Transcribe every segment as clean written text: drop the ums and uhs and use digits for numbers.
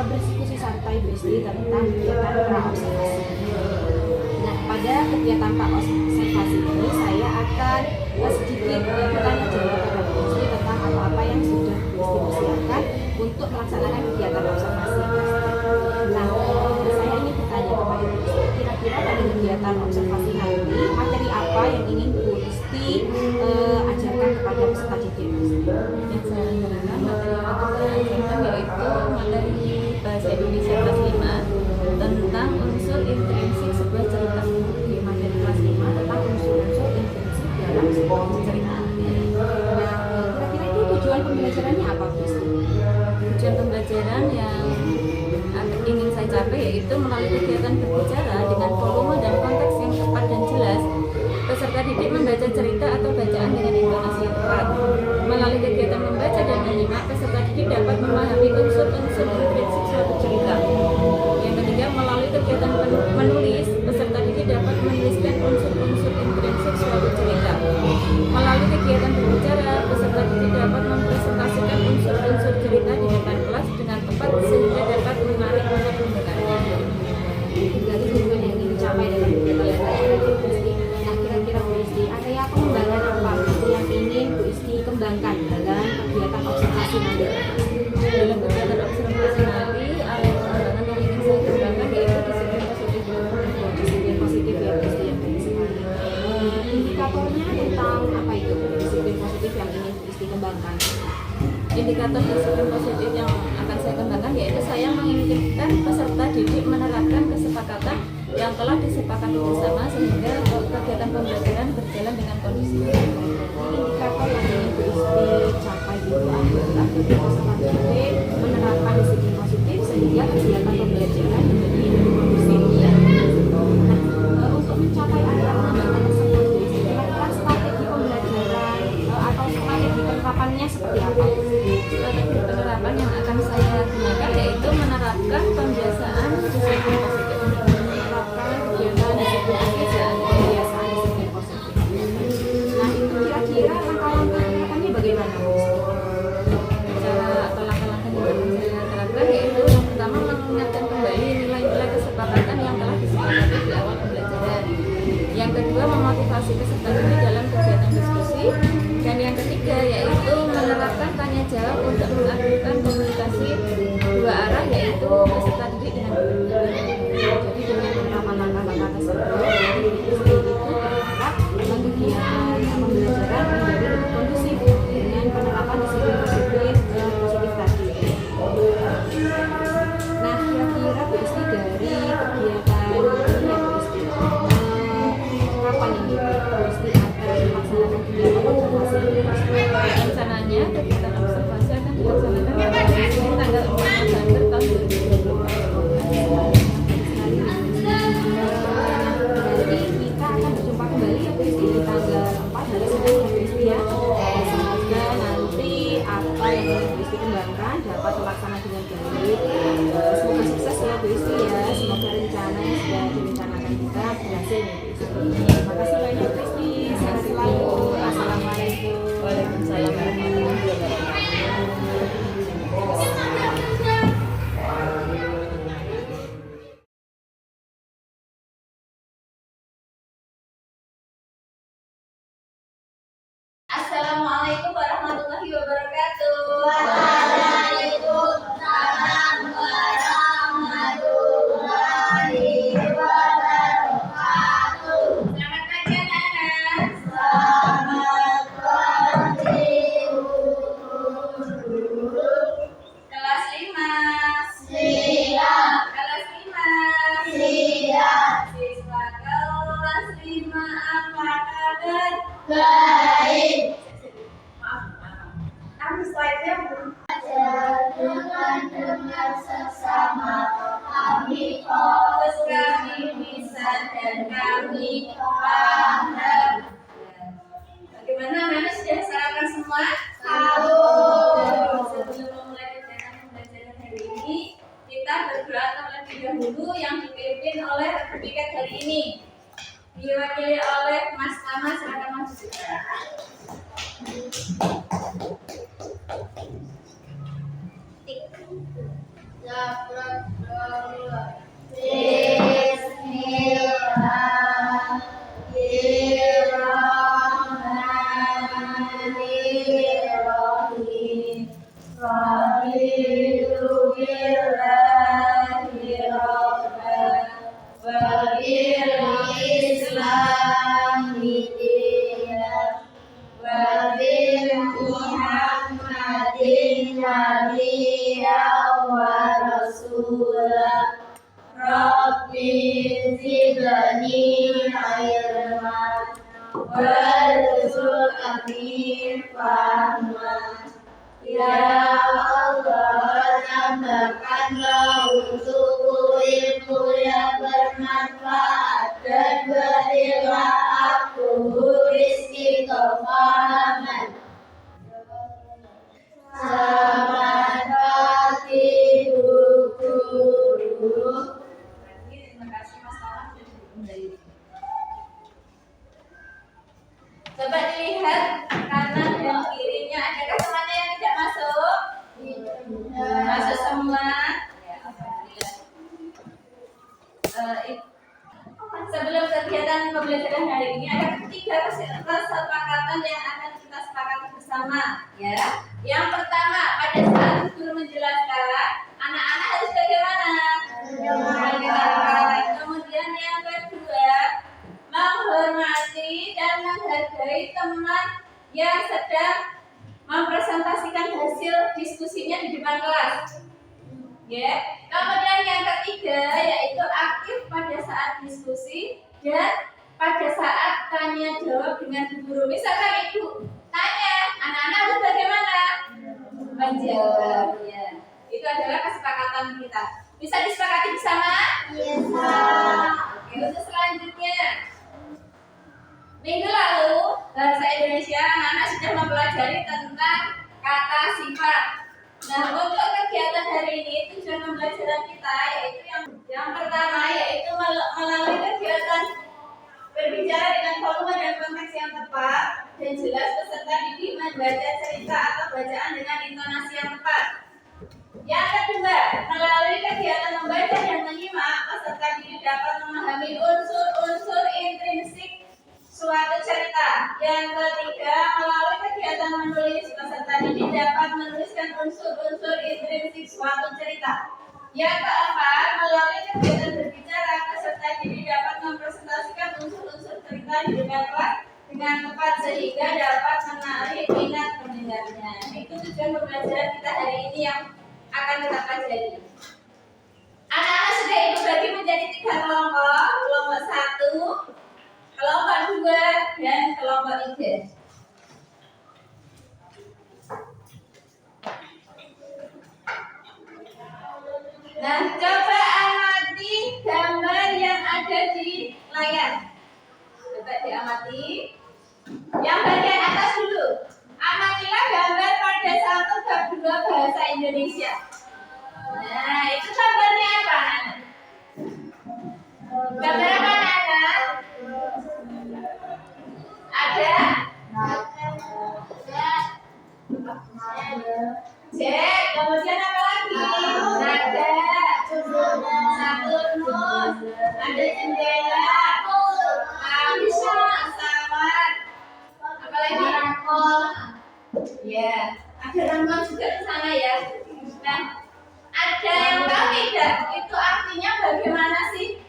berdiskusi santai berisi tentang kegiatan praobservasi. Nah, pada kegiatan praobservasi ini saya akan sedikit bertanya jawab kepada Bu Isti tentang apa-apa yang sudah Bu Isti persiapkan untuk melaksanakan kegiatan observasi. Nah, saya ingin bertanya kepada Bu Isti, kira-kira pada kegiatan observasi nanti materi apa yang ingin Bu Isti ajarkan kepada peserta didik? Yang saya rencanakan materi yang akan saya ajarkan yaitu materi bahasa Indonesia kelas 5 tentang unsur intrinsik sebuah cerita. Di materi kelas 5 tentang unsur-unsur intrinsik dalam sebuah cerita. Nah, kira-kira itu tujuan pembelajarannya apa, Bu Isti? Tujuan pembelajaran yang ingin saya capai yaitu melalui kegiatan berbicara dengan volume dan konteks yang tepat dan jelas, peserta didik membaca cerita atau bacaan dengan intonasi yang tepat. Melalui kegiatan membaca dan menyimak, peserta didik dapat memahami unsur-unsur intrinsik suatu cerita. Yang ketiga, melalui kegiatan menulis, peserta didik dapat menuliskan unsur-unsur intrinsik suatu cerita. Melalui kegiatan berbicara, peserta didik dapat mempresentasikan unsur-unsur cerita di depan kelas dengan tepat sehingga dapat menarik minat pendengarnya. Itu berarti tujuan yang ingin dicapai dalam kegiatan Bu Isti. Nah, kira-kira Bu Isti, area pengembangan apa yang ingin Bu Isti kembangkan dalam kegiatan observasi nanti? Dalam kegiatan observasi nanti, area pengembangan yang ingin saya kembangkan yaitu disiplin positif. Disiplin positif ya Bu Isti, yang baik sekali. Indikatornya tentang apa itu disiplin positif yang ingin Bu Isti kembangkan? Indikator disiplin positif yang akan saya kembangkan yaitu saya menginginkan peserta didik menerapkan kesepakatan yang telah disepakati bersama sehingga kegiatan pembelajaran berjalan dengan kondusif. Indikator yang ingin Bu Isti capai itu adalah peserta didik menerapkan disiplin positif sehingga kegiatan pembelajaran menjadi lebih kondusif. Nah, untuk mencapai area pengembangan tersebut, Bu Isti, kira-kira strategi pembelajaran atau strategi penerapannya seperti apa? Strategi penerapan yang akan saya gunakan yaitu menerapkan pembiasaan disiplin positif. Menerapkan kegiatan disiplin kebiasaan disiplin positif. Nah, itu kira-kira langkah-langkah penerapannya bagaimana, Bu Isti? Cara atau langkah-langkah yang akan saya terapkan yaitu yang pertama mengingatkan kembali nilai-nilai kesepakatan yang telah disepakati di awal pembelajaran. Yang kedua, memotivasi peserta didik dalam kegiatan diskusi. Dan yang ketiga yaitu menerapkan tanya jawab untuk mengaktifkan komunikasi dua arah yaitu peserta didik dengan guru. Jadi dengan penerapan langkah-langkah tersebut, Bu Isti itu berharap kegiatan pembelajaran menjadi lebih kondusif dengan penerapan disiplin positif tadi. Nah, kira-kira Bu Isti dari kegiatan ini ya Bu Isti, kapan ini Bu Isti akan melaksanakan kegiatan observasi ini? Rencananya kegiatan observasi akan dilaksanakan pada Senin tanggal 4 November tahun 2020. Berarti kita akan berjumpa kembali ya Bu Isti di tanggal 4 hari Senin ya Bu Isti ya. Semoga nanti apa yang ingin Bu Isti kembangkan dapat terlaksana dengan baik. Semoga sukses ya Bu Isti ya. Semoga rencana yang sudah direncanakan kita berhasil ya Bu Isti. Terima kasih banyak Bu Isti. Sehat selalu. Assalamualaikum. Waalaikumsalam warahmatullahi wabarakatuh. Assalamualaikum warahmatullahi wabarakatuh. Waalaikumsalam warahmatullahi wabarakatuh. Selamat pagi anak-anak. Selamat pagi guru. Kelas 5. Siap. Kelas 5. Siap. Siswa kelas 5 apa kabar? Baik. Maaf. Slide-nya belum. Dengan sesama kami fokus, kami bisa dan kami paham. Bagaimana anak-anak sudah sarapan semua? Sebelum memulai kegiatan pembelajaran hari ini, kita berdoa terlebih dahulu yang dipimpin oleh piket hari ini. Diwakili oleh Mas Tama, silakan Mas. Ya, Bismillahirrahmanirrahim. Raditu billahi rabban wa bil islami dinan wa bi Muhammadin nabiyyan wa rasulah. Rabbi zidni ilman warzuqni fahman. Ya Allah, tambahkanlah untukku ilmu yang bermanfaat dan berilah aku rizki kepahaman. Selamat pagi guru. Terima kasih Mas Tama sudah kembali. Coba dilihat kanan dan kirinya, adakah semuanya yang tidak masuk? Masuk semua. Ya, alhamdulillah. Sebelum kegiatan pembelajaran hari ini ada 3 kesepakatan yang akan kita sepakati bersama, ya. Yang pertama, pada saat guru menjelaskan, anak-anak harus bagaimana? Mendengarkan. Kemudian yang kedua, menghormati dan menghargai teman yang sedang mempresentasikan hasil diskusinya di depan kelas. Ya. Kemudian yang ketiga yaitu aktif pada saat diskusi dan pada saat tanya jawab dengan guru. Misalkan ibu tanya, anak-anak harus bagaimana? Menjawab. Ya. Itu adalah kesepakatan kita. Bisa disepakati bersama? Bisa. Oke, untuk selanjutnya. Minggu lalu bahasa Indonesia anak-anak sudah mempelajari tentang kata sifat. Nah, untuk kegiatan hari ini tujuan pembelajaran kita yaitu yang pertama yaitu melalui kegiatan berbicara dengan volume dan konteks yang tepat dan jelas, peserta didik membaca cerita atau bacaan dengan intonasi yang tepat. Yang kedua, melalui kegiatan membaca dan menyimak, peserta didik dapat memahami unsur-unsur intrinsik suatu cerita. Yang ketiga, melalui kegiatan menulis, peserta didik dapat menuliskan unsur-unsur intrinsik suatu cerita. Yang keempat, melalui kegiatan berbicara, peserta didik dapat mempresentasikan unsur-unsur cerita di depan kelas dengan tepat sehingga dapat menarik minat pendengarnya. Itu tujuan pembelajaran kita hari ini yang akan kita pelajari. Anak-anak sudah ibu bagi menjadi 3 kelompok. Kelompok 1, kelompok 2, dan kelompok 3. Nah, coba amati gambar yang ada di layar. Coba diamati. Yang bagian atas dulu. Amatilah gambar pada 1 bab 2 bahasa Indonesia. Nah, itu gambarnya apa? Gambar apa anak? Ada? Cek, kemudian apa lagi? Nada, Saturnus, ada jendela, bisa, pesawat, apa lagi? Ya, ada rambut juga di sana ya. Nah, ada yang tahu tidak? Itu artinya bagaimana sih?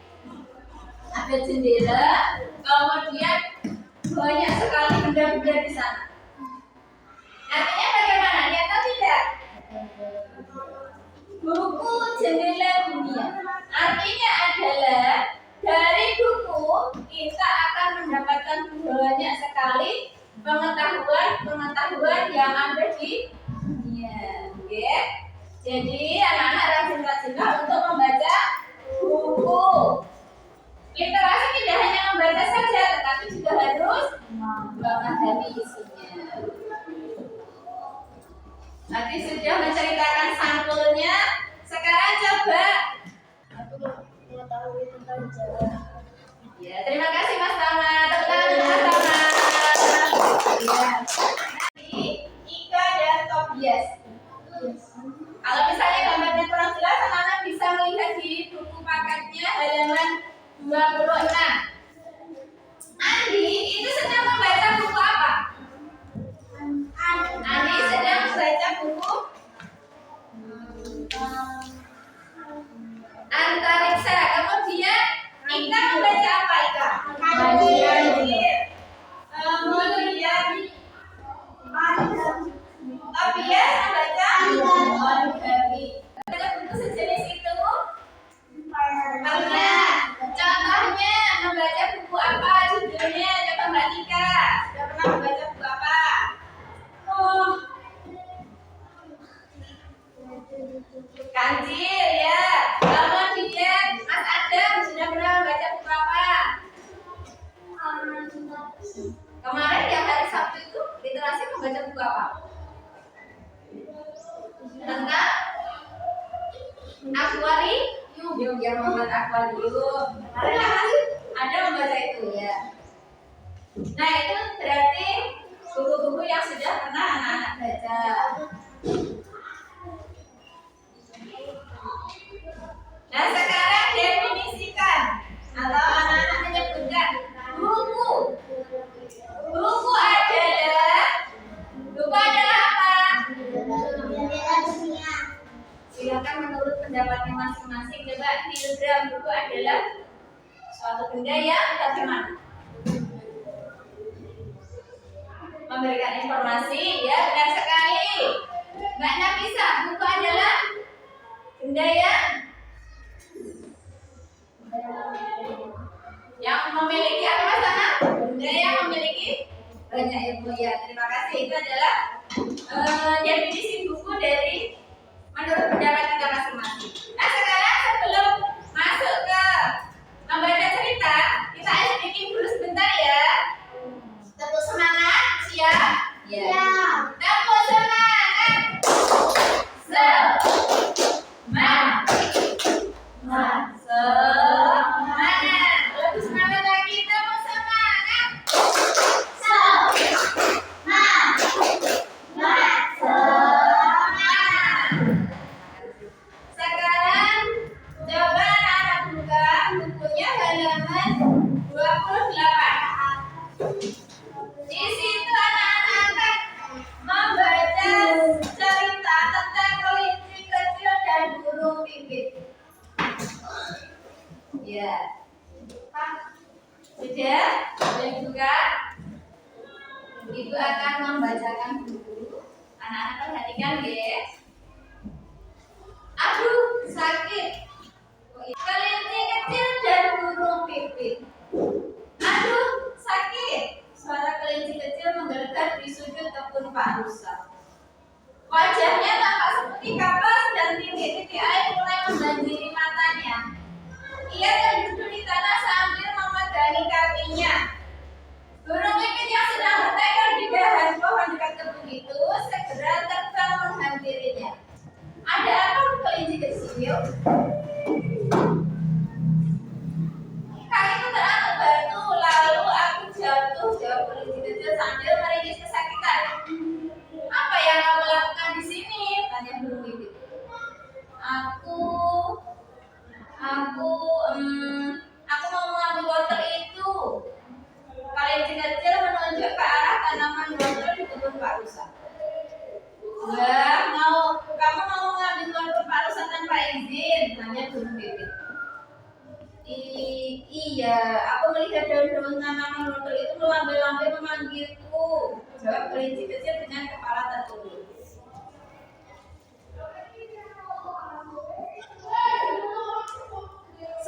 Ada jendela, kemudian banyak sekali benda-benda di sana. Artinya bagaimana? Lihat tahu tidak? Buku Jendela Dunia. Artinya adalah dari buku kita akan mendapatkan banyak sekali pengetahuan yang ada di dunia. Oke? Jadi anak-anak rajin-rajinlah untuk membaca buku. Literasi tidak hanya membaca saja, tetapi juga harus memahami isinya. Tadi sudah menceritakan sampulnya, sekarang coba mengetahui tentang jalan. Ya, terima kasih Mas Tama. Tepuk tangan untuk Mas Tama. Ya. Ika dan Tobias. Kalau misalnya gambarnya kurang jelas, anak-anak bisa melihat di buku paketnya halaman 26. Andi itu sedang membaca buku apa? bias membaca? Poligami. Baca buku sejenis itu? Banyak. Contohnya membaca buku apa? Judulnya coba Mbak Tika. Sudah pernah membaca buku apa? Oh, Kancil ya. Kemudian Mas Adam sudah pernah membaca buku apa? Kemarin yang hari Sabtu itu literasi membaca buku apa? Tentang akuarium, yang membuat akuarium. Kemarin ada membaca itu ya. Nah itu berarti buku-buku yang sudah pernah anak-anak baca. Nah sekarang definisikan atau anak-anak menyebutkan buku. Buku adalah apa? Silakan menurut pendapatnya masing-masing. Coba kilogram buku adalah suatu benda yang bagaimana? Memberikan informasi ya, benar sekali. Mbak Nafisa, buku adalah benda yang memiliki apa sana? Benda yang memiliki banyak ilmu ya. Terima kasih. Itu adalah definisi buku dari menurut pendapat kita masing-masing. Nah sekarang sebelum masuk ke membaca cerita, kita bikin dulu sebentar ya. Tepuk semangat, siap? Ya. Tepuk semangat. Semangat. Lebih semangat lagi, tepuk semangat. Sekarang coba anak buka bukunya halaman 28. Di situ anak-anak membaca cerita tentang kelinci kecil dan burung pipit. Ya. Sudah? Sudah juga? Ibu akan membacakan buku. Anak-anak perhatikan ya. Aduh, sakit. Kelinci kecil dan burung pipit. Aduh, sakit. Suara kelinci kecil menggelegar di sudut kebun Pak Rusa. Wajahnya tampak seperti kapas dan titik-titik air mulai membanjiri matanya. Ia terduduk di tanah sambil memegangi kakinya. Burung pipit yang sedang bertengger di dahan pohon dekat kebun itu segera terbang menghampirinya. Ada apa kelinci kecil? Kakiku terangkat batu, lalu aku jatuh, jawab kelinci kecil sambil meringis kesakitan. Apa yang kamu lakukan di sini? Tanya burung pipit. Aku mau mengambil wortel itu. Kelinci kecil menunjuk ke arah tanaman wortel di kebun Pak Rusa. Kamu mau mengambil wortel Pak Rusa tanpa izin? Tanya burung pipit. Iya, aku melihat daun-daun tanaman wortel itu melambai-lambai memanggilku. Jawab kelinci kecil dengan kepala tertunduk.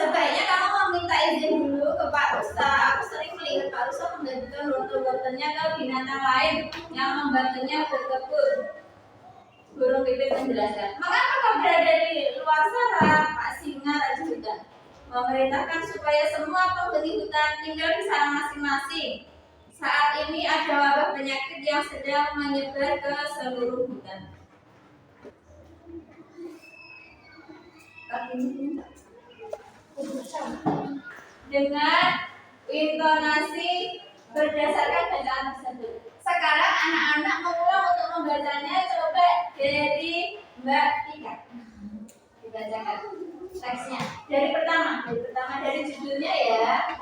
Sebaiknya kamu meminta izin dulu ke Pak Rusa. Aku sering melihat Pak Rusa membagikan wortel-wortelnya ke binatang lain yang membantunya berkebun. Burung pipit menjelaskan. Mengapa kau berada di luar sana, Pak Singa Raja Hutan? Memerintahkan supaya semua penghuni hutan tinggal di sarang masing-masing. Saat ini ada wabah penyakit yang sedang menyebar ke seluruh hutan. Dengan intonasi berdasarkan bacaan tersebut. Sekarang anak-anak mengulang untuk membacanya. Coba dari Mbak Tika dibacakan teksnya dari pertama dari judulnya ya,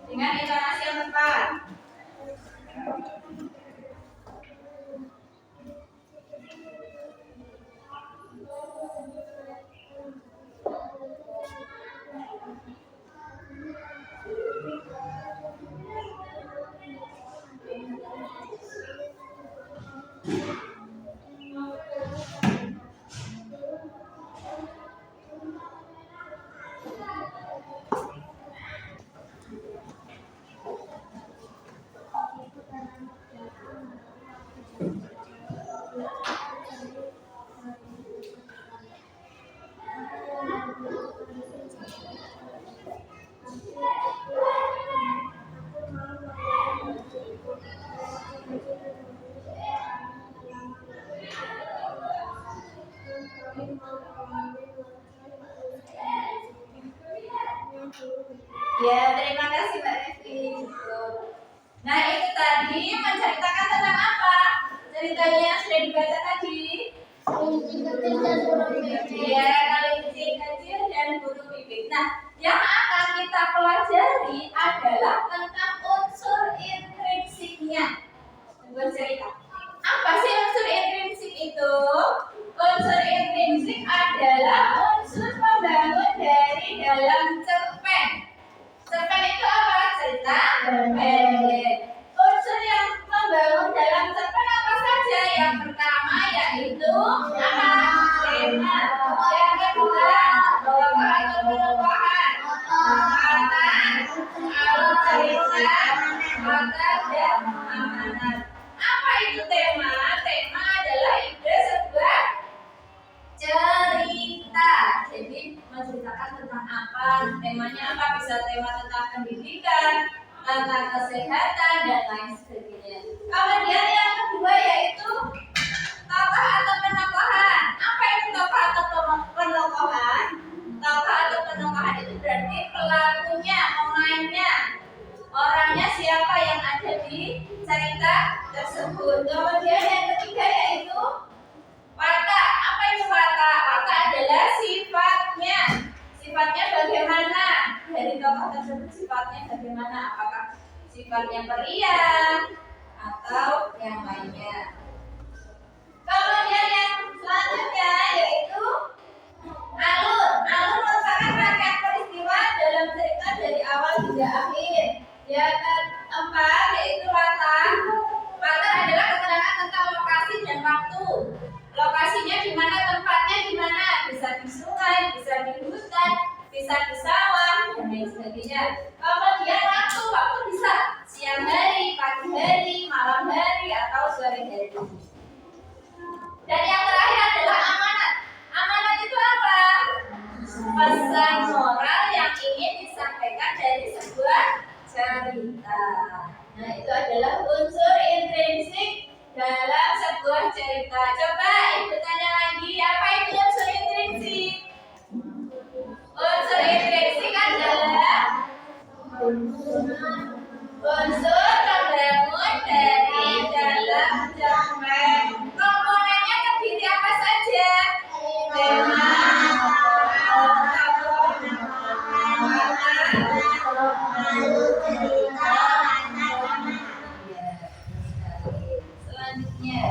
dengan intonasi yang tepat. Ya, terima kasih Mbak Revi. Nah, itu tadi menceritakan tentang apa? Ceritanya yang sudah dibaca tadi. Iya, kelinci kecil dan burung pipit. Nah, yang akan kita pelajari adalah tentang unsur intrinsiknya. Bercerita. Apa sih unsur intrinsik itu? Unsur intrinsik adalah unsur pembangun dari dalam cerpen. Cerpen itu apa? Cerita pendek. Unsur yang membangun dalam cerpen apa saja? Yang pertama yaitu apa? Tema. Yang kedua, tokoh atau perubahan. Kata, alur cerita, kata dan amanat. Apa itu tema? Tema adalah ide sebuah cerita. Jadi menceritakan tentang apa? Temanya apa? Bisa tema tentang pendidikan, tentang kesehatan dan lain sebagainya. Kemudian yang kedua yaitu tokoh atau penokohan. Apa itu tokoh atau penokohan? Tokoh atau penokohan itu berarti pelakunya, pemainnya, orangnya siapa yang ada di cerita tersebut. Kemudian yang ketiga yaitu watak. Apa itu watak? Watak adalah sifatnya. Sifatnya bagaimana? Dari tokoh tersebut sifatnya bagaimana? Apakah sifatnya periang atau yang lainnya? Kemudian yang selanjutnya yaitu alur. Alur merupakan rangkaian peristiwa dalam cerita dari awal hingga akhir. Yang keempat yaitu watak. Watak adalah keterangan tentang lokasi dan waktu. Lokasinya di mana, tempatnya di mana, bisa di sungai, bisa di hutan, bisa di sawah dan lain sebagainya. Kemudian waktu bisa siang hari, pagi hari, malam hari atau sore hari. Dan yang terakhir adalah amanat. Amanat itu apa? Pesan moral yang ingin disampaikan dari sebuah cerita. Nah, itu adalah unsur intrinsik dalam sebuah cerita. Coba ibu tanya lagi, apa itu unsur intrinsik? Unsur intrinsik adalah unsur terbangun dari dalam cerpen. Komponennya terdiri apa saja? Tema, selanjutnya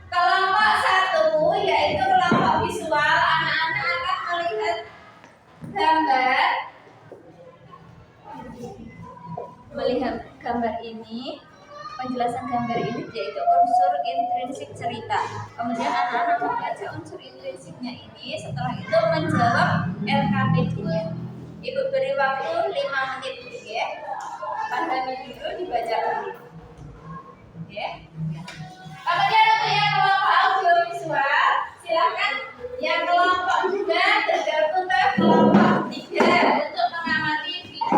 kelompok satu yaitu kelompok visual. Anak-anak akan melihat gambar ini. Penjelasan gambar ini yaitu unsur intrinsik cerita. Kemudian anak-anak membaca unsur intrinsiknya ini. Setelah itu menjawab LKPD-nya. Ibu beri waktu 5 menit, ya. Pahami dulu, dibaca dulu. Ya. Kemudian untuk yang kelompok audiovisual, silakan yang kelompok 2 tergabung ke kelompok 3 untuk mengamati video.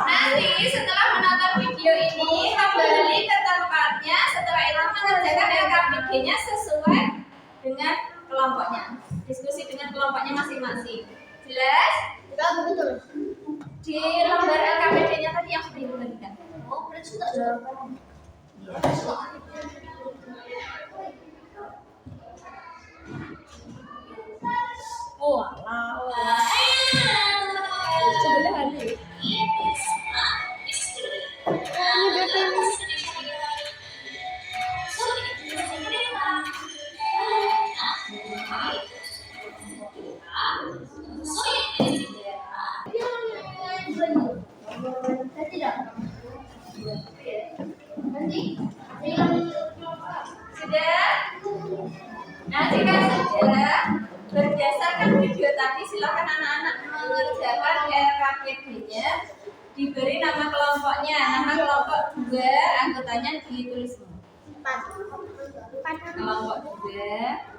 Nanti setelah menonton video ini kembali ke tempatnya. Setelah itu mengerjakan LKPD-nya sesuai dengan kelompoknya. Diskusi dengan kelompoknya masing-masing. Jelas? Betul. Di lembar LKPD-nya tadi yang sudah diberikan. Oh, berarti sudah jawaban. Oh, alah. Sebelah hari. Sudah? Nah, jika sudah, berdasarkan video tadi silakan anak-anak mengerjakan LKPD-nya. Diberi nama kelompoknya. Nama kelompok 2, anggotanya ditulis semua. Kelompok 2.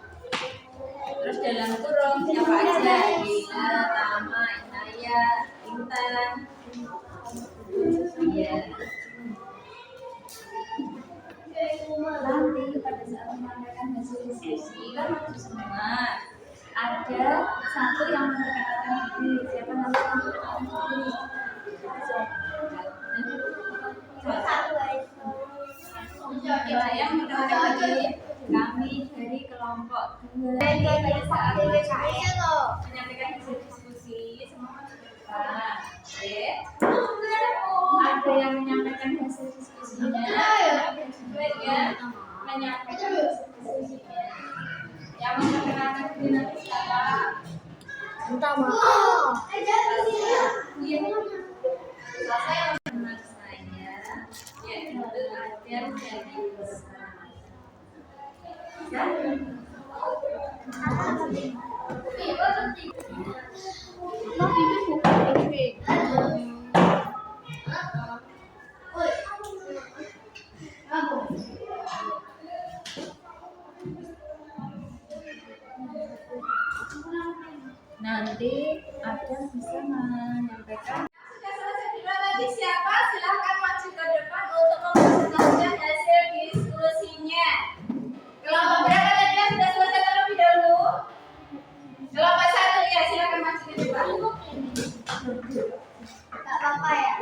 Terus dalam kurung siapa aja? Gina, Tama, Inaya, sambutan. Iya. Nanti pada saat menyampaikan hasil diskusi kan harus semua. Ada satu yang memperkenalkan diri. Siapa namanya yang memperkenalkan diri? Saya memperkenalkan diri. Kami dari kelompok 2. Pada saat menyampaikan hasil diskusi semua masuk ke depan. Oke. Ada yang menyampaikan hasil diskusinya, ada juga yang menyampaikan hasil diskusinya. Yang memperkenalkan diri nanti siapa? Pertama. Iya. Saya mengenal saya, yaitu Adam dari Besar. Nanti Adam bisa menyampaikan. Sudah selesai duluan nanti siapa? Silahkan maju ke depan untuk mempresentasikan hasil diskusinya. Kelompok berapa tadi yang sudah selesai terlebih dahulu? Kelompok 1 ya, silahkan maju ke depan. Gak apa-apa ya.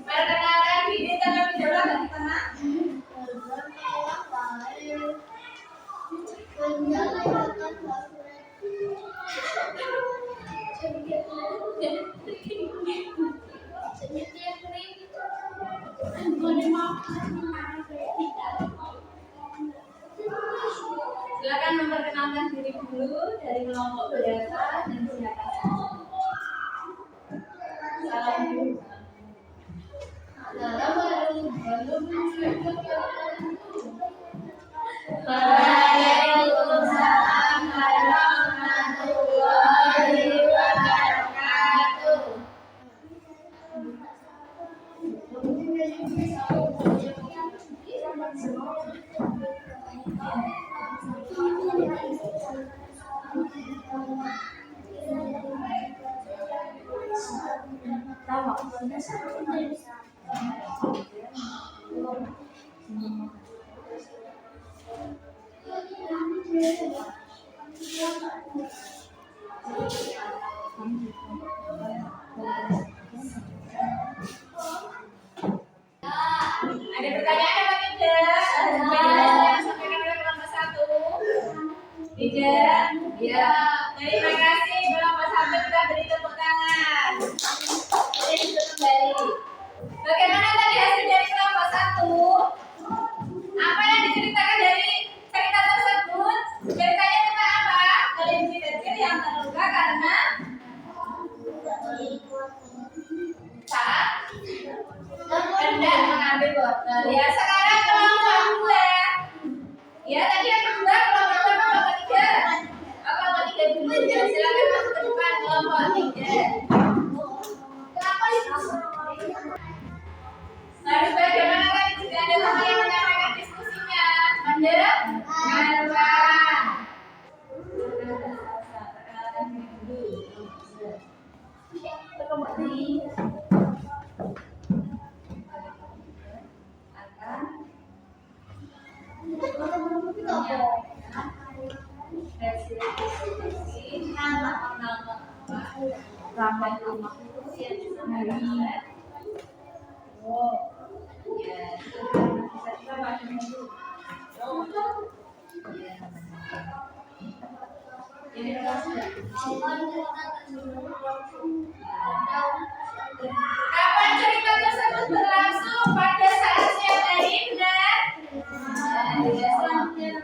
Perkenalkan diri terlebih dahulu agak di tengah. Silakan memperkenalkan diri dulu dari kelompok berapa dan siapa saja. Salam dulu. Waalaikumsalam warahmatullahi wabarakatuh. Ada pertanyaan apa tidak? Sampaikan oleh kelompok 1. Tidak? Ya. Terima kasih kelompok 1, kita beri tepuk tangan. Jadi duduk kembali. Bagaimana tadi hasil dari kelompok 1? Apa yang diceritakan dari cerita tersebut? Ceritanya tentang apa? Kelinci kecil yang terluka karena saat hendak mengambil botol. Ya, sekarang kelompok 2. Ya, tadi yang kedua kelompok 2, kelompok 3. Kelompok 3 dulu. Ya, silakan masuk ke depan kelompok 3. Lalu bagaimana tadi jika ada teman yang menyampaikan diskusinya? Mendengarkan. Ramai rumah itu yang disampaikan. Oh, ya, bisa kita baca dulu. Ini kapan cerita tersebut berlangsung? Pada saat siang hari, benar? Ya, selanjutnya.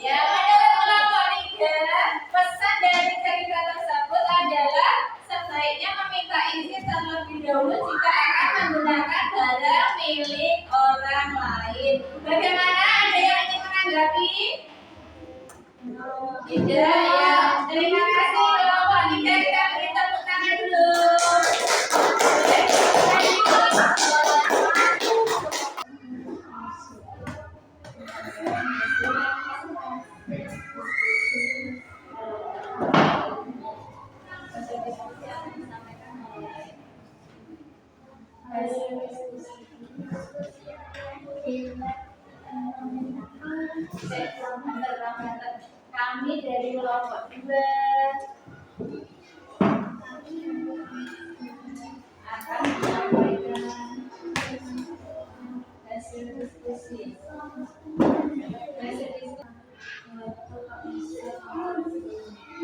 Ya, menurut kelompok 3, pesan dari cerita tersebut adalah sebaiknya meminta izin terlebih dahulu jika akan menggunakan barang milik orang lain. Bagaimana? Ada yang ingin menanggapi? Tidak, ya. Terima kasih kelompok 3, kita beri tepuk tangan dulu. Kami dari kelompok 2 akan menyampaikan hasil diskusi.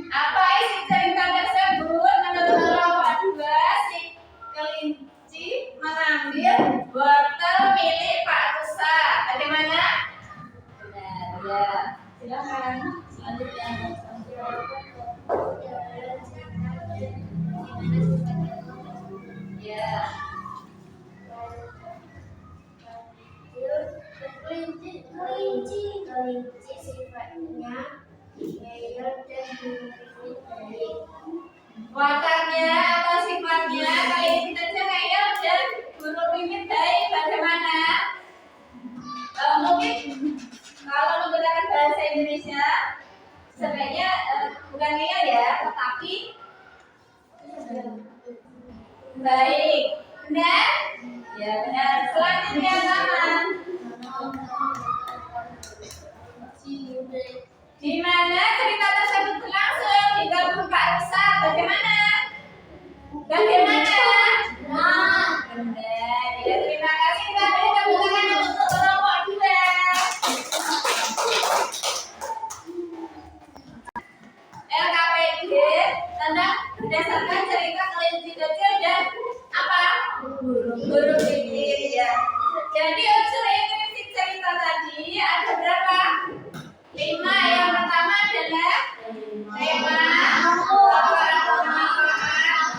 Apa isi cerita tersebut? Menurut kelompok 2, si kelinci mengambil wortel milik Pak Rusa. Bagaimana? Benar, ya. Silakan. Selanjutnya. Ya. Kelinci sifatnya ngeyel dan baik. Wataknya atau sifatnya kelinci saja ngeyel dan burung mimik baik. Bagaimana? Mungkin kalau menggunakan bahasa Indonesia sebaiknya bukan ngeyel ya, tetapi baik. Benar? Ya benar. Selanjutnya teman. Di mana cerita tersebut berlangsung di kampung Pak Rusa? Bagaimana? Bagaimana? Benar. Ya, terima kasih Mbak. Beri tepuk tangan untuk kelompok 2. LKPD tentang berdasarkan cerita kelinci kecil dan apa? Burung pipit ya. Jadi unsur intrinsik cerita tadi ada berapa? 5. Yang pertama adalah tema, laporan pemaparan,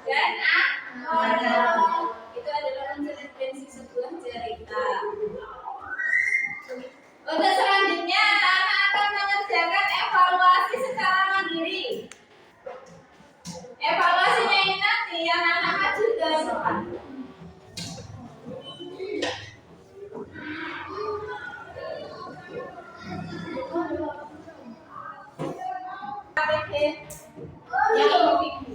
dan moral. Itu adalah unsur intrinsik sebuah cerita. Untuk selanjutnya, anak-anak akan mengerjakan evaluasi secara mandiri. Evaluasinya ini nanti anak-anak juga depan. Yang individu.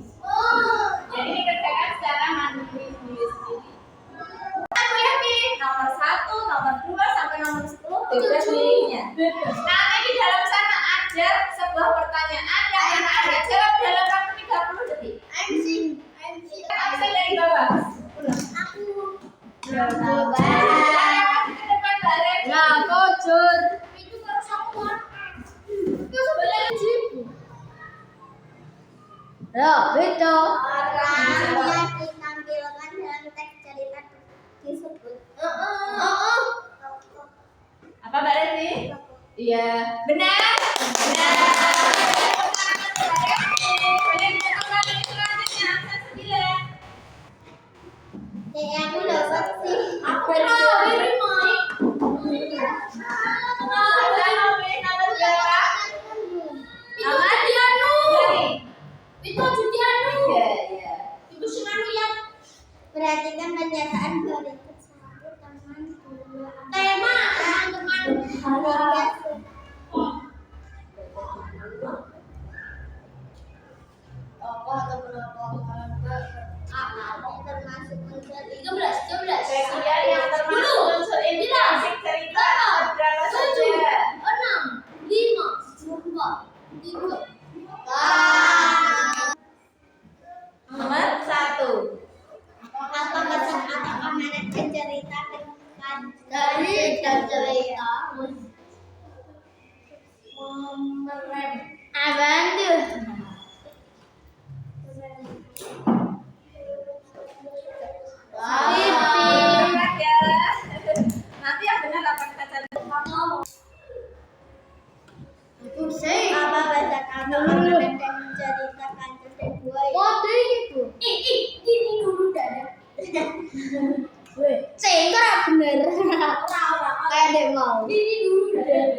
Jadi dikerjakan secara mandiri sendiri-sendiri. Aku yakin nomor 1, nomor 2 sampai nomor 10 bebas milihnya. Nanti di dalam sana ada sebuah pertanyaan yang anak-anak jawab dalam waktu 30 detik. MC dari bawah. Masih ke depan Mbak Regi. Itu terus aku Betul. orang yang ditampilkan dalam teks cerita disebut. Apa Mbak Regi? Iya, benar. Benar. Aku dapat sih. Aku tahu. Perhatikan pernyataan berikut 1 teman 2 tema teman-teman. Tokoh atau perumpamaan termasuk unsur 13 Yang termasuk unsur intrinsik cerita berapa saja? 6 5 4 3 Nomor 1. apa pesan atau manajemen cerita dari cerita abang tuh Nanti yang benar apa kita cari? apa bahasa kata manajemen menceritakan sesuai itu gini dulu dah sehingga bener kayak dia mau ini dulu dah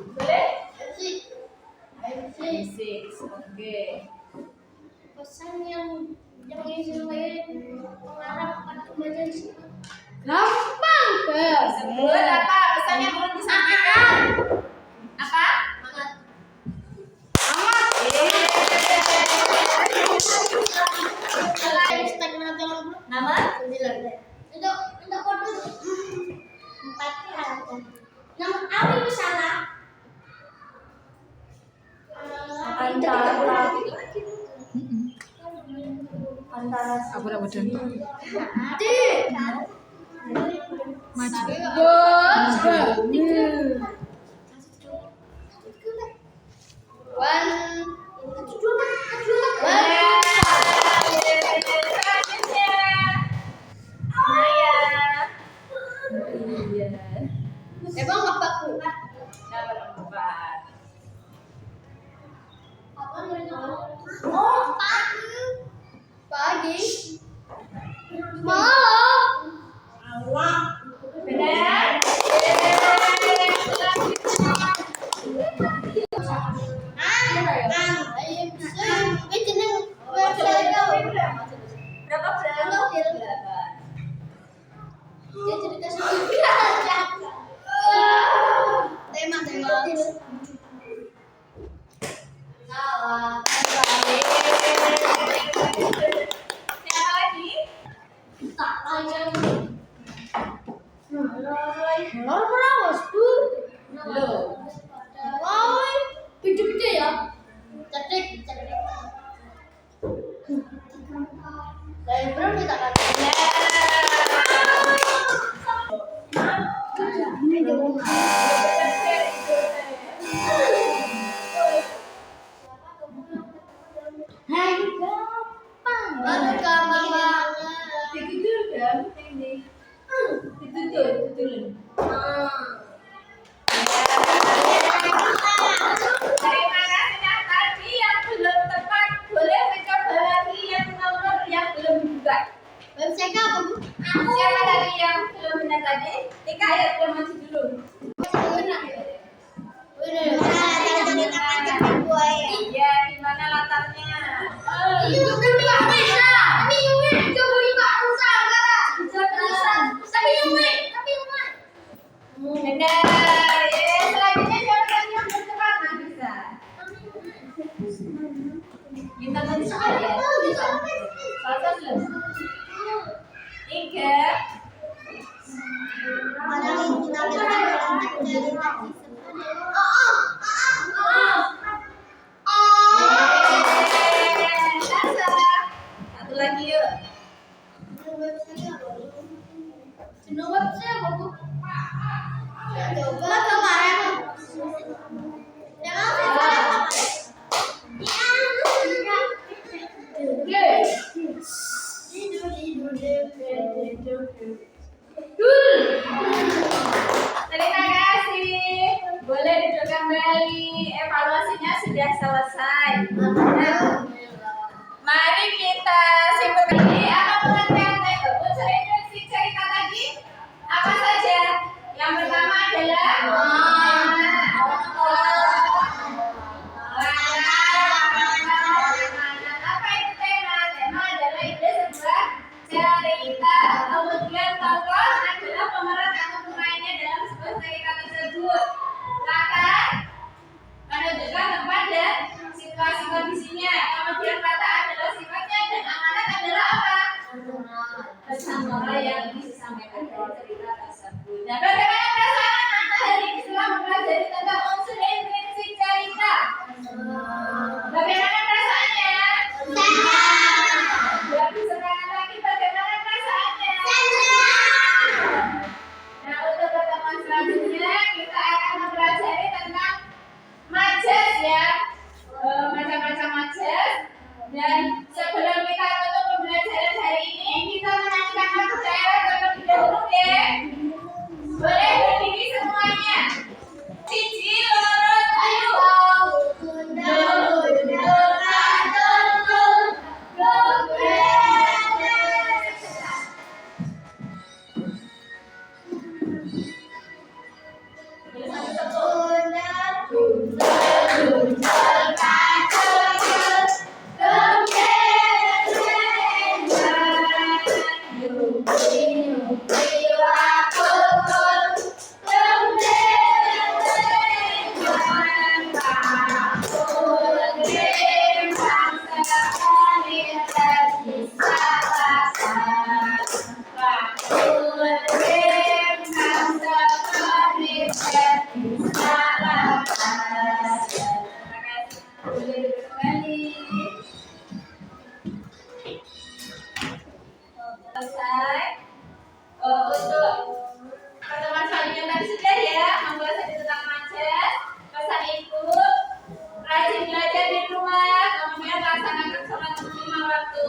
Boleh? Six. Oke. Pesan yang ingin saya mengarah pada pembelajaran di sini. Gampang. Sebut apa pesan yang belum disampaikan? Apa? Nama? Untuk kode 4 halaman. Nama apa itu salah? Antara Abur-aburan. Emang apa aku? Nomor 4. Oh, pagi. Malam. Benar? Berapa Siapa lagi? Gede-gede ya. Cerdik. Dari berapa kita kan? Hai, gampang. Gampang banget. Ditutur gampang nih. Ditutur. Terima kasih yang tadi yang belum tepat. Boleh mencoba lagi yang nomor yang belum dibuka. Website apa, Bu? Siapa tadi yang belum benar tadi? Tika ya belum maju dulu. Iya, gimana latarnya? Benar. Selanjutnya siapa lagi yang bercepat? Nah, bisa. Minta bercepat ya. Satu belum? 3. Satu lagi yuk. Terima kasih. Boleh duduk kembali. Evaluasinya sudah selesai. Nah, mari kita simpulkan ini. Apa pengertian unsur introduksi cerita tadi? Apa saja? Yang pertama adalah apa itu tema? Tema adalah ide sebuah cerita. Kemudian tokoh adalah pemeran atau pemainnya dalam sebuah cerita tersebut. Kata menunjukkan tempat dan situasi kondisinya. Kemudian kata adalah sifatnya dan amanat adalah apa? Pesan moral yang ingin disampaikan dalam cerita tersebut. Nah, bagaimana perasaan anak hari ini setelah mempelajari tentang unsur intrinsik cerita? Bagaimana perasaannya? Lebih semangat lagi. Bagaimana perasaannya? Nah, untuk pertemuan selanjutnya kita akan mempelajari tentang majas ya, macam-macam majas. Dan sebelum kita tutup pembelajaran hari ini, kita menyanyikan lagu daerah terlebih dahulu ya. Boleh berdiri semuanya. Cici lorot ayo. Tepuk.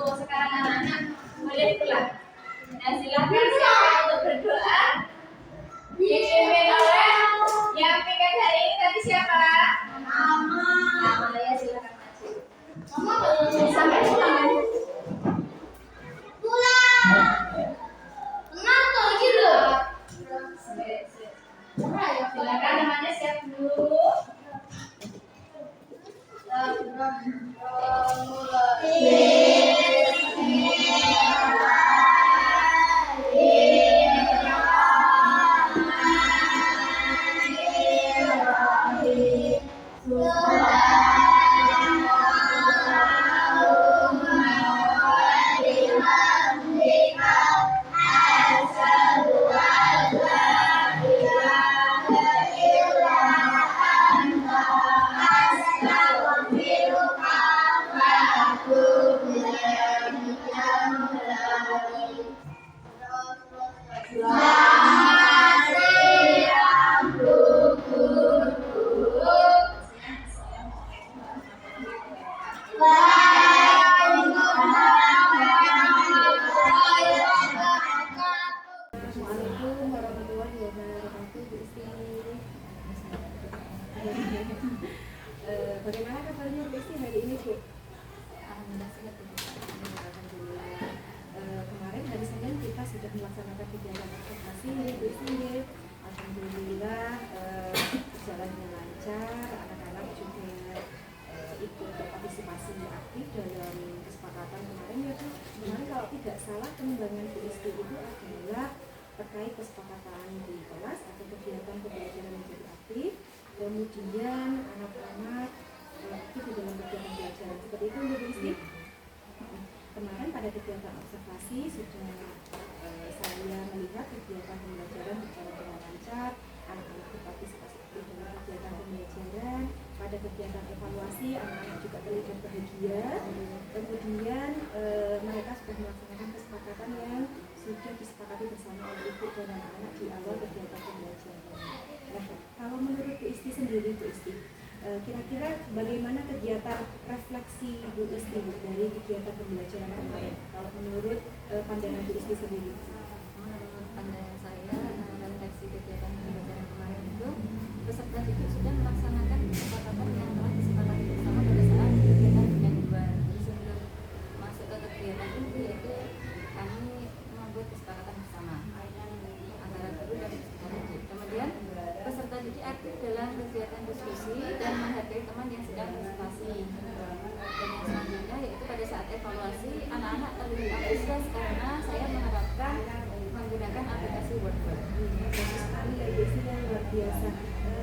Sekarang anak-anak boleh pulang. Nah, silakan siapa untuk berdoa. Dipimpin oleh yang pimpin hari ini tadi siapa? Mama. Mama ya, silakan maju. Mama sampai pulang. Silakan namanya siap dulu. Assalamualaikum warahmatullahi wabarakatuh, Bu Isti. Bagaimana kabarnya Bu Isti hari ini, Bu? Alhamdulillah sehat Bu. Alhamdulillah. Kemarin hari Senin kita sudah melaksanakan kegiatan observasi Bu Isti. Alhamdulillah berjalan dengan lancar, anak-anak juga ikut berpartisipasi aktif dalam kesepakatan kemarin ya Bu. Kemarin kalau tidak salah pengembangan Bu Isti itu adalah terkait kesepakatan di kelas atau kegiatan pembelajaran menjadi aktif, kemudian anak-anak aktif di dalam kegiatan belajar seperti itu Bu Isti. Kemarin pada kegiatan observasi sudah saya melihat kegiatan pembelajaran berjalan dengan lancar, anak-anak berpartisipasi aktif dalam kegiatan pembelajaran. Pada kegiatan evaluasi anak-anak juga terlihat bahagia. Kemudian mereka sudah melaksanakan kesepakatan yang sudah disepakati bersama oleh ibu dan anak-anak di awal kegiatan pembelajaran. Nah, kalau menurut Bu Isti sendiri, Bu Isti, kira-kira bagaimana kegiatan refleksi Bu Isti dari kegiatan pembelajaran kemarin? Kalau menurut pandangan Bu Isti sendiri? Menurut pandangan saya, refleksi kegiatan pembelajaran kemarin itu peserta didik sudah melaksanakan kesepakatan yang telah disepakati bersama pada saat kegiatan yang dua. Sebelum masuk ke kegiatan inti yaitu kami membuat kesepakatan bersama antara guru dan peserta didik. Kemudian peserta didik aktif dalam kegiatan diskusi dan menghargai teman yang sedang partisipasi. Dan yang selanjutnya yaitu pada saat evaluasi anak-anak terlihat antusias karena saya menerapkan menggunakan aplikasi Wordboard. Bagus sekali ya Bu Isti, yang luar biasa.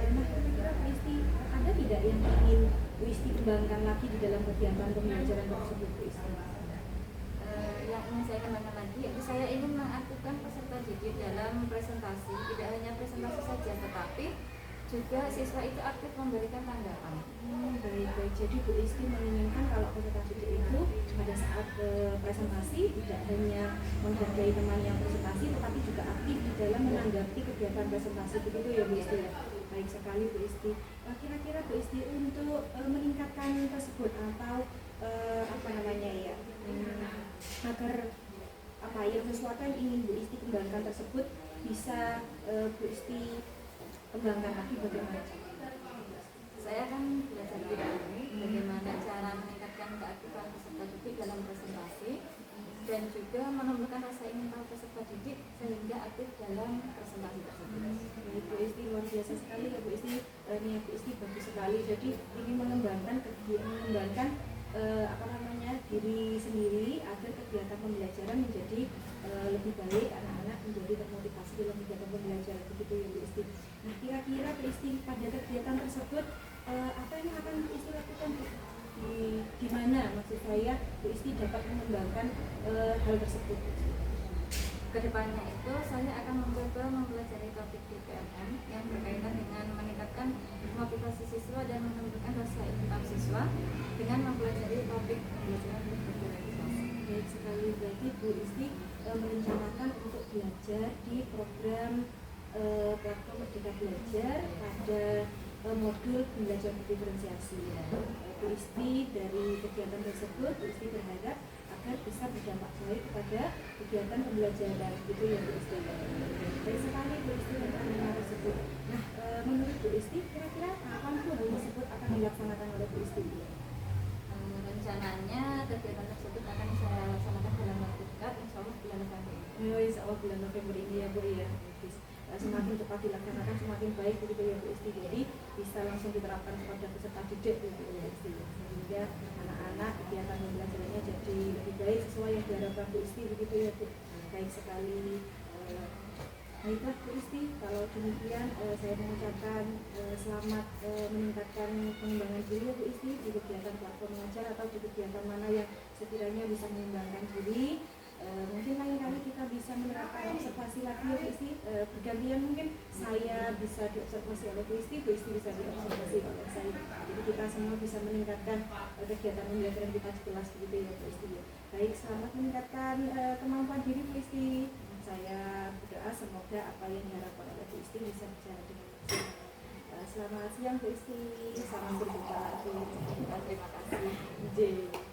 Nah, kira-kira Bu Isti ada tidak yang ingin Bu Isti kembangkan lagi di dalam kegiatan pembelajaran tersebut Bu Isti? Yang ingin saya kembangkan lagi yaitu saya ingin mengaktifkan peserta didik dalam presentasi, tidak hanya presentasi saja tetapi juga siswa itu aktif memberikan tanggapan. Baik-baik, jadi Bu Isti menginginkan kalau peserta didik itu pada saat presentasi tidak hanya menghargai teman yang presentasi tetapi juga aktif di dalam menanggapi kegiatan presentasi, begitu ya Bu Isti ya? Baik sekali Bu Isti. Kira-kira Bu Isti untuk meningkatkan tersebut atau apa namanya ya, agar apa yang sesuatu yang ingin Bu Isti kembangkan tersebut bisa Bu Isti kembangkan lagi, bagaimana cara? Saya akan belajar lebih dahulu bagaimana cara meningkatkan keaktifan peserta didik dalam presentasi dan juga menumbuhkan rasa ingin tahu peserta didik sehingga aktif dalam presentasi tersebut. Baik Bu Isti, luar biasa sekali ya Bu Isti. Niat Bu Isti bagus sekali. Jadi ingin mengembangkan apa namanya diri sendiri agar kegiatan pembelajaran menjadi lebih baik, anak-anak menjadi termotivasi dalam kegiatan pembelajaran, begitu ya Bu Isti. Nah, kira-kira Bu Isti pada kegiatan tersebut apa yang akan Bu Isti lakukan di mana maksud saya Bu Isti dapat mengembangkan hal tersebut? Kedepannya itu saya akan mencoba mempelajari topik di PMM yang berkaitan dengan meningkatkan motivasi siswa dan menumbuhkan rasa ingin tahu siswa dengan mempelajari topik pembelajaran berkelanjutan. Baik sekali, berarti Bu Isti merencanakan untuk belajar di program platform Merdeka Belajar pada modul belajar berdiferensiasi. Bu Isti dari kegiatan tersebut, Bu Isti berharap agar bisa berdampak baik kepada kegiatan pembelajaran gitu ya Bu Isti. Baik sekali Bu Isti tentang hal tersebut. Nah, menurut Bu Isti kira-kira kapan tuh hal tersebut akan dilaksanakan oleh Bu Isti? Rencananya kegiatan tersebut akan saya laksanakan dalam waktu dekat, insya Allah bulan November. Oh, insya Allah bulan November ini ya Bu ya. Semakin cepat dilaksanakan semakin baik begitu ya Bu Isti. Jadi bisa langsung diterapkan kepada peserta didik gitu ya Bu Isti. Sehingga anak-anak kegiatan pembelajarannya jadi lebih baik sesuai yang diharapkan Bu Isti begitu ya Bu. Baik sekali. Baiklah Bu Isti, kalau demikian saya mengucapkan selamat meningkatkan pengembangan diri ya Bu Isti di kegiatan platform mengajar atau di kegiatan mana yang sekiranya bisa mengembangkan diri. Mungkin lain kali kita bisa menerapkan observasi lagi ya Bu Isti, bergantian mungkin saya bisa diobservasi oleh Bu Isti bisa diobservasi oleh saya. Jadi kita semua bisa meningkatkan kegiatan pembelajaran kita di kelas begitu ya Bu Isti. Baik, selamat meningkatkan kemampuan diri Bu Isti. Saya berdoa semoga apa yang diharapkan oleh Bu Isti bisa berjalan dengan maksimal. Selamat siang Bu Isti, salam berjumpa lagi. Terima kasih.